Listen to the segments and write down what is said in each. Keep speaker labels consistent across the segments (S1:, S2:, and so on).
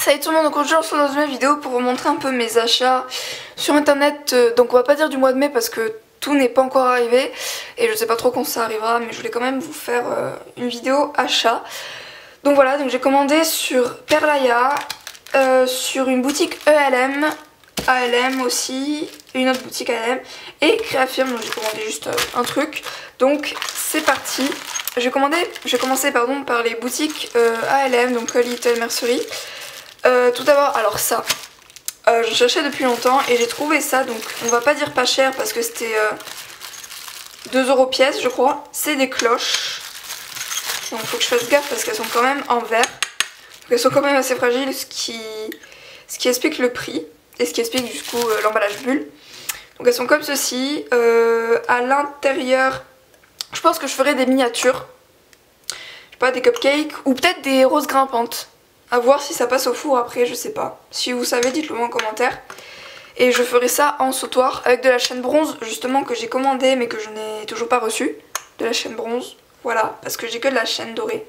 S1: Salut tout le monde, donc aujourd'hui on se retrouve dans une vidéo pour vous montrer un peu mes achats sur internet. Donc on va pas dire du mois de mai parce que tout n'est pas encore arrivé et je sais pas trop quand ça arrivera, mais je voulais quand même vous faire une vidéo achat. Donc voilà, donc j'ai commandé sur Perlaya, sur une boutique ELM, ALM aussi, une autre boutique ALM et Créafirm, donc j'ai commandé juste un truc. Donc c'est parti. J'ai commencé par les boutiques ALM, donc Little Mercery. Tout d'abord, alors ça, je cherchais depuis longtemps et j'ai trouvé ça, donc on va pas dire pas cher parce que c'était 2 € pièce je crois. C'est des cloches, donc faut que je fasse gaffe parce qu'elles sont quand même en verre, donc elles sont quand même assez fragiles, ce qui explique le prix et ce qui explique du coup l'emballage bulle. Donc elles sont comme ceci, à l'intérieur je pense que je ferai des miniatures, je sais pas, des cupcakes ou peut-être des roses grimpantes. À voir si ça passe au four après, je sais pas. Si vous savez, dites-le moi en commentaire. Et je ferai ça en sautoir avec de la chaîne bronze, justement, que j'ai commandé mais que je n'ai toujours pas reçue. De la chaîne bronze, voilà, parce que j'ai que de la chaîne dorée.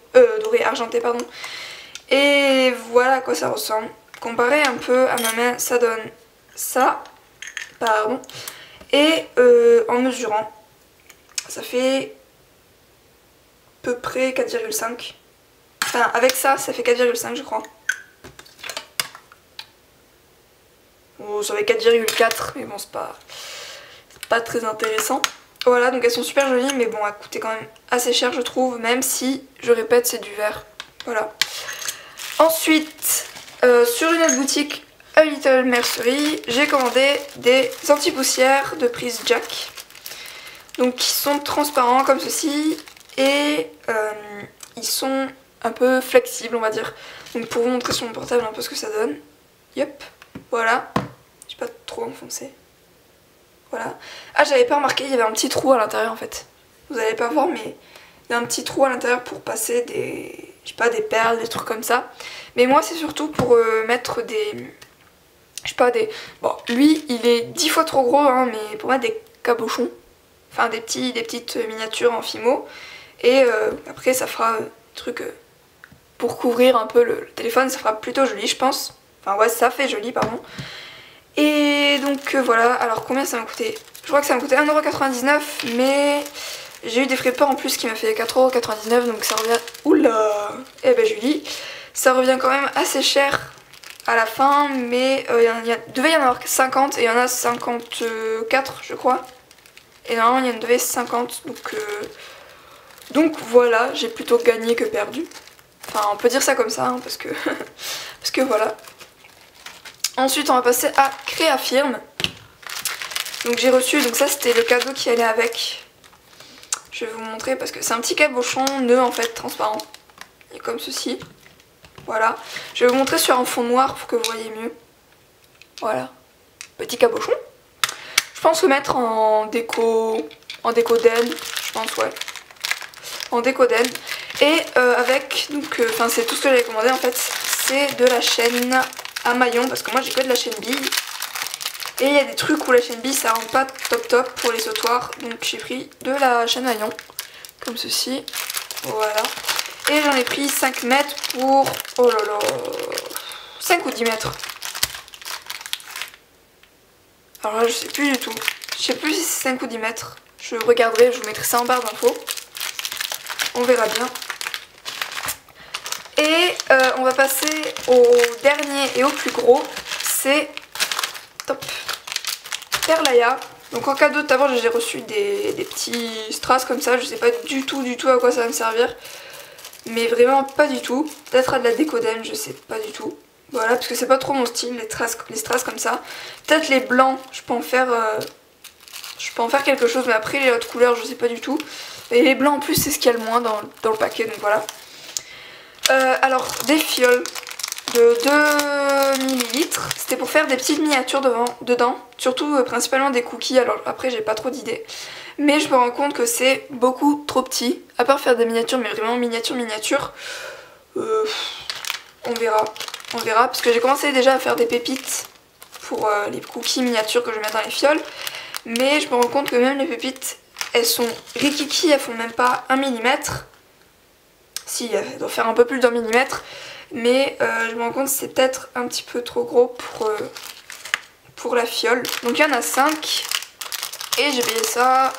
S1: Argentée, pardon. Et voilà à quoi ça ressemble. Comparé un peu à ma main, ça donne ça. Pardon. Et en mesurant, ça fait à peu près 4,5. Enfin, avec ça, ça fait 4,5 je crois. Oh, ça fait 4,4, mais bon, c'est pas très intéressant. Voilà, donc elles sont super jolies, mais bon, elles coûtaient quand même assez cher, je trouve, même si, je répète, c'est du verre. Voilà. Ensuite, sur une autre boutique, A Little Mercery, j'ai commandé des anti-poussières de prise jack. Donc, qui sont transparents comme ceci, et ils sont un peu flexible on va dire, donc pour vous montrer sur mon portable un peu ce que ça donne. Yep, voilà, j'ai pas trop enfoncé, voilà. Ah, j'avais pas remarqué, il y avait un petit trou à l'intérieur en fait, vous allez pas voir mais il y a un petit trou à l'intérieur pour passer des, je sais pas, des perles, des trucs comme ça. Mais moi c'est surtout pour mettre des, je sais pas, des, bon lui il est 10 fois trop gros hein, mais pour mettre des cabochons, enfin des petites miniatures en fimo. Et après ça fera truc pour couvrir un peu le téléphone, ça fera plutôt joli je pense. Enfin ouais, ça fait joli, pardon. Et donc voilà, alors combien ça m'a coûté? Je crois que ça m'a coûté 1,99 €, mais j'ai eu des frais de port en plus qui m'a fait 4,99 €, donc ça revient... Oula! Eh ben Julie, ça revient quand même assez cher à la fin, mais devait y en avoir 50 et il y en a 54 je crois. Et normalement il y en devait 50, donc voilà, j'ai plutôt gagné que perdu. Enfin, on peut dire ça comme ça, hein, parce que voilà. Ensuite, on va passer à Créafirm. Donc j'ai reçu, donc ça c'était le cadeau qui allait avec. Je vais vous montrer parce que c'est un petit cabochon nœud en fait, transparent. Il est comme ceci. Voilà. Je vais vous montrer sur un fond noir pour que vous voyez mieux. Voilà. Petit cabochon. Je pense le mettre en déco d'Ed, je pense, ouais. En déco d'Ed. Et avec, donc, enfin c'est tout ce que j'avais commandé en fait, c'est de la chaîne à maillon, parce que moi j'ai que de la chaîne bille. Et il y a des trucs où la chaîne bille ça rend pas top pour les sautoirs, donc j'ai pris de la chaîne maillon, comme ceci, voilà. Et j'en ai pris 5 mètres pour, oh là là, 5 ou 10 mètres. Alors là je sais plus du tout, je sais plus si c'est 5 ou 10 mètres, je regarderai, je vous mettrai ça en barre d'infos. On verra bien. Et on va passer au dernier et au plus gros, c'est top, Perlaya. Donc en cadeau tout d'abord j'ai reçu des petits strass comme ça, je sais pas du tout à quoi ça va me servir. Mais vraiment pas du tout, peut-être à de la déco d'M, je sais pas du tout. Voilà, parce que c'est pas trop mon style, les strass comme ça. Peut-être les blancs, je peux en faire quelque chose, mais après les autres couleurs je sais pas du tout. Et les blancs en plus c'est ce qu'il y a le moins dans le paquet, donc voilà. Alors des fioles de 2 ml, c'était pour faire des petites miniatures dedans, surtout principalement des cookies, alors après j'ai pas trop d'idées. Mais je me rends compte que c'est beaucoup trop petit, à part faire des miniatures, mais vraiment miniatures, on verra, parce que j'ai commencé déjà à faire des pépites pour les cookies miniatures que je mets dans les fioles. Mais je me rends compte que même les pépites, elles sont rikiki, elles font même pas 1 mm. Si, elles doivent faire un peu plus d'1 mm. mais je me rends compte que c'est peut-être un petit peu trop gros pour la fiole. Donc il y en a 5 et j'ai payé ça,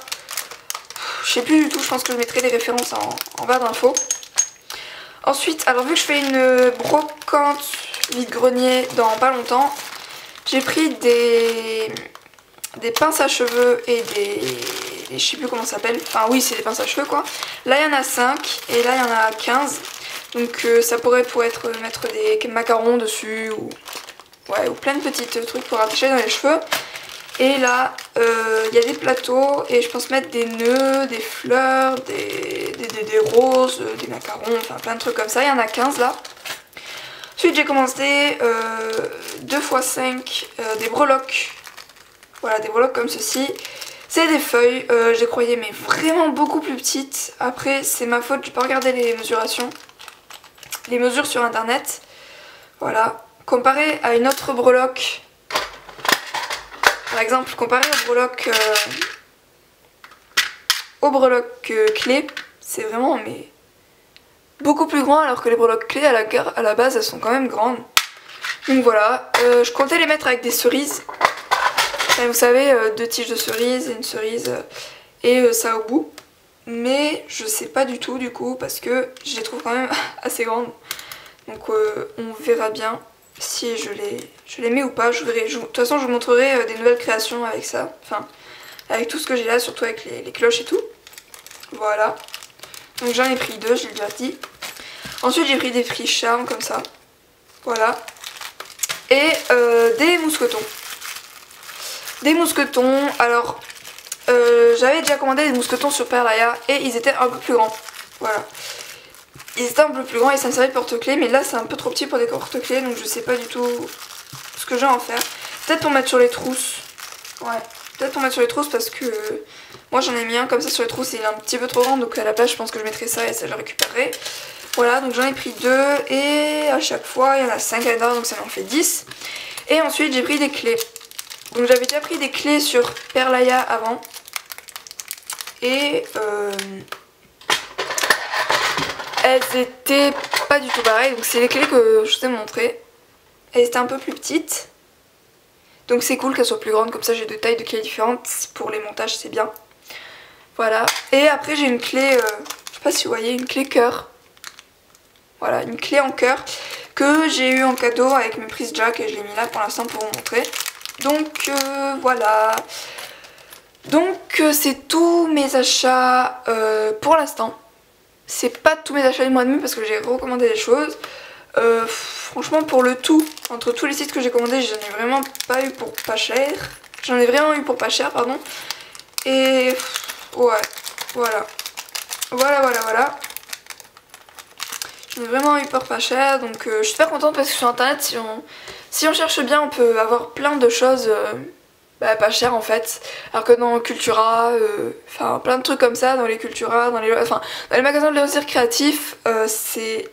S1: je sais plus du tout, je pense que je mettrai les références en barre d'infos. Ensuite, alors vu que je fais une brocante vide-grenier dans pas longtemps, j'ai pris des pinces à cheveux et je sais plus comment ça s'appelle, enfin oui c'est des pinces à cheveux quoi. Là il y en a 5 et là il y en a 15, donc ça pourrait être mettre des macarons dessus ou plein de petits trucs pour attacher dans les cheveux. Et là il y a des plateaux et je pense mettre des nœuds, des fleurs, des roses, des macarons, enfin plein de trucs comme ça. Il y en a 15 là. Ensuite j'ai commencé 2x5 des breloques. Voilà, des breloques comme ceci. C'est des feuilles, je les croyais mais vraiment beaucoup plus petites. Après c'est ma faute, j'ai pas regardé les mesurations. Les mesures sur internet. Voilà. Comparé à une autre breloque, par exemple, comparé aux breloques clés, c'est vraiment mais beaucoup plus grand alors que les breloques clés à la base elles sont quand même grandes. Donc voilà, je comptais les mettre avec des cerises. Vous savez, 2 tiges de cerises et une cerise et ça au bout. Mais je sais pas du tout du coup parce que je les trouve quand même assez grandes. Donc on verra bien si je les mets ou pas. Je verrai. De toute façon je vous montrerai des nouvelles créations avec ça. Enfin avec tout ce que j'ai là, surtout avec les cloches et tout. Voilà. Donc j'en ai pris 2, je l'ai déjà dit. Ensuite j'ai pris des friches charmes comme ça. Voilà. Et des mousquetons. Des mousquetons, alors j'avais déjà commandé des mousquetons sur Perlaya et ils étaient un peu plus grands. Voilà. Ils étaient un peu plus grands et ça me servait de porte-clés, mais là c'est un peu trop petit pour des porte-clés donc je sais pas du tout ce que j'ai à en faire. Peut-être pour mettre sur les trousses. Ouais, peut-être pour mettre sur les trousses parce que moi j'en ai mis un comme ça sur les trousses et il est un petit peu trop grand donc à la place je pense que je mettrai ça et ça je le récupérerai. Voilà, donc j'en ai pris 2 et à chaque fois il y en a 5 à l'intérieur donc ça m'en fait 10. Et ensuite j'ai pris des clés. Donc j'avais déjà pris des clés sur Perlaya avant et elles étaient pas du tout pareilles, donc c'est les clés que je vous ai montrées. Elles étaient un peu plus petites, donc c'est cool qu'elles soient plus grandes, comme ça j'ai 2 tailles de clés différentes, pour les montages c'est bien. Voilà, et après j'ai une clé, je sais pas si vous voyez, une clé cœur. Voilà, une clé en cœur que j'ai eu en cadeau avec mes prises jack et je l'ai mis là pour l'instant pour vous montrer. Donc voilà, donc c'est tous mes achats pour l'instant. C'est pas tous mes achats du mois de mai parce que j'ai recommandé des choses. Franchement pour le tout, entre tous les sites que j'ai commandés, j'en ai vraiment pas eu pour pas cher. J'en ai vraiment eu pour pas cher, pardon. Et ouais, voilà. Voilà. J'en ai vraiment eu pour pas cher, donc je suis super contente parce que sur internet, si on cherche bien, on peut avoir plein de choses pas chères en fait. Alors que dans Cultura, enfin plein de trucs comme ça, dans les Cultura, dans les magasins de loisirs créatifs, c'est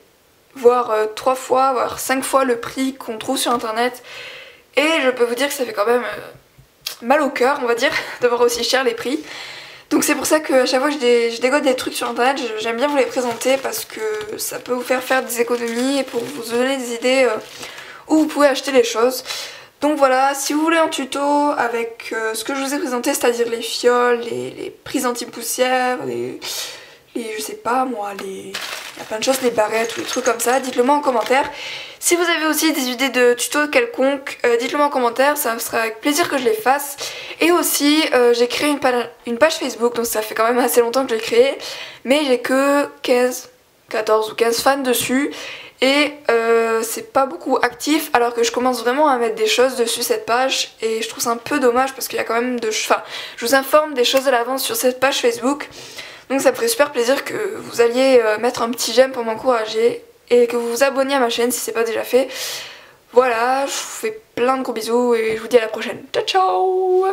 S1: voire 3 fois, voire 5 fois le prix qu'on trouve sur internet. Et je peux vous dire que ça fait quand même mal au cœur, on va dire, de voir aussi cher les prix. Donc c'est pour ça qu'à chaque fois que je dégote des trucs sur internet, j'aime bien vous les présenter parce que ça peut vous faire des économies et pour vous donner des idées où vous pouvez acheter les choses. Donc voilà, si vous voulez un tuto avec ce que je vous ai présenté, c'est-à-dire les fioles, les prises anti-poussière, je sais pas moi, il y a plein de choses, les barrettes ou des trucs comme ça, dites-le moi en commentaire. Si vous avez aussi des idées de tutos quelconques, dites-le moi en commentaire, ça me sera avec plaisir que je les fasse. Et aussi, j'ai créé une page Facebook, donc ça fait quand même assez longtemps que je l'ai créée, mais j'ai que 14 ou 15 fans dessus. Et c'est pas beaucoup actif alors que je commence vraiment à mettre des choses dessus cette page et je trouve ça un peu dommage parce qu'il y a quand même enfin je vous informe des choses à l'avance sur cette page Facebook, donc ça me ferait super plaisir que vous alliez mettre un petit j'aime pour m'encourager et que vous vous abonniez à ma chaîne si c'est pas déjà fait. Voilà, je vous fais plein de gros bisous et je vous dis à la prochaine. Ciao ciao.